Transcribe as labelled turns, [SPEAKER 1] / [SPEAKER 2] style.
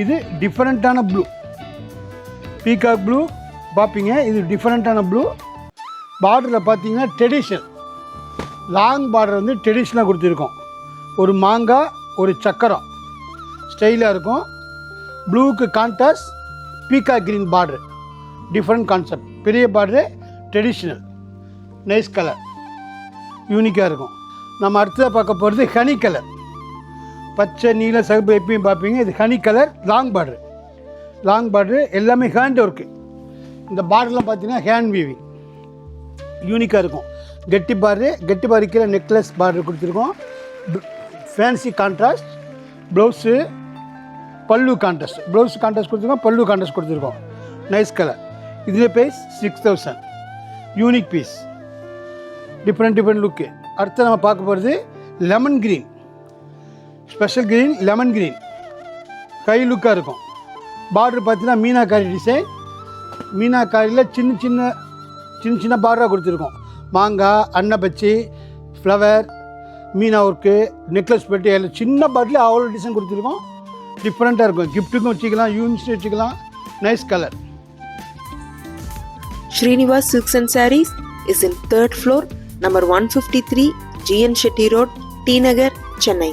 [SPEAKER 1] இது டிஃப்ரெண்ட்டான blue, peacock blue பார்ப்பீங்க. இது டிஃப்ரெண்ட்டான ப்ளூ. பார்டரில் பார்த்தீங்கன்னா ட்ரெடிஷ்னல் லாங் பார்டர் வந்து ட்ரெடிஷ்னலாக கொடுத்துருக்கோம். ஒரு மாங்காய் ஒரு சக்கரம் ஸ்டைலாக இருக்கும். ப்ளூவுக்கு contrast peacock green border, different concept. பெரிய பார்டரு ட்ரெடிஷ்னல், நைஸ் கலர், யூனிக்காக இருக்கும். நம்ம அடுத்ததாக பார்க்க போகிறது ஹனி கலர். பச்சை நீல சிகப்பு எப்பயும் பார்ப்பீங்க. இது honey colour, long border. Long border எல்லாமே ஹேண்ட் ஒர்க்கு. இந்த பார்டர்லாம் பார்த்தீங்கன்னா ஹேண்ட் வீவிங், யூனிக்காக இருக்கும். கெட்டி பாரிக்கிற நெக்லஸ் பார்டர் கொடுத்துருக்கோம். Fancy contrast blouse, pallu contrast, blouse contrast கொடுத்துருக்கோம், பல்லு கான்ட்ராஸ்ட் கொடுத்துருக்கோம். Nice colour. இதில் price 6000. Unique piece, different look. அடுத்து நம்ம பார்க்க போகிறது lemon green, special green, lemon green. கை லுக்காக இருக்கும். பார்டர் பார்த்தீங்கன்னா மீனாக்காரி டிசைன். மீனாக்காரியில் சின்ன சின்ன பார்டராக கொடுத்துருக்கோம். மாங்காய், அன்னப்பச்சி, ஃப்ளவர், மீனா ஒர்க்கு, நெக்லஸ் பெட்டி எல்லாம் சின்ன பார்டரில் அவ்வளோ டிசைன் கொடுத்துருக்கோம். டிஃப்ரெண்ட்டாக இருக்கும். கிஃப்ட்டுக்கும் வச்சுக்கலாம், யூனிவர்சிட்டி வச்சுக்கலாம். Nice colour.
[SPEAKER 2] Srinivas Silks and Sarees is in 3rd floor, number 153, GN Shetty Road, T Nagar, Chennai.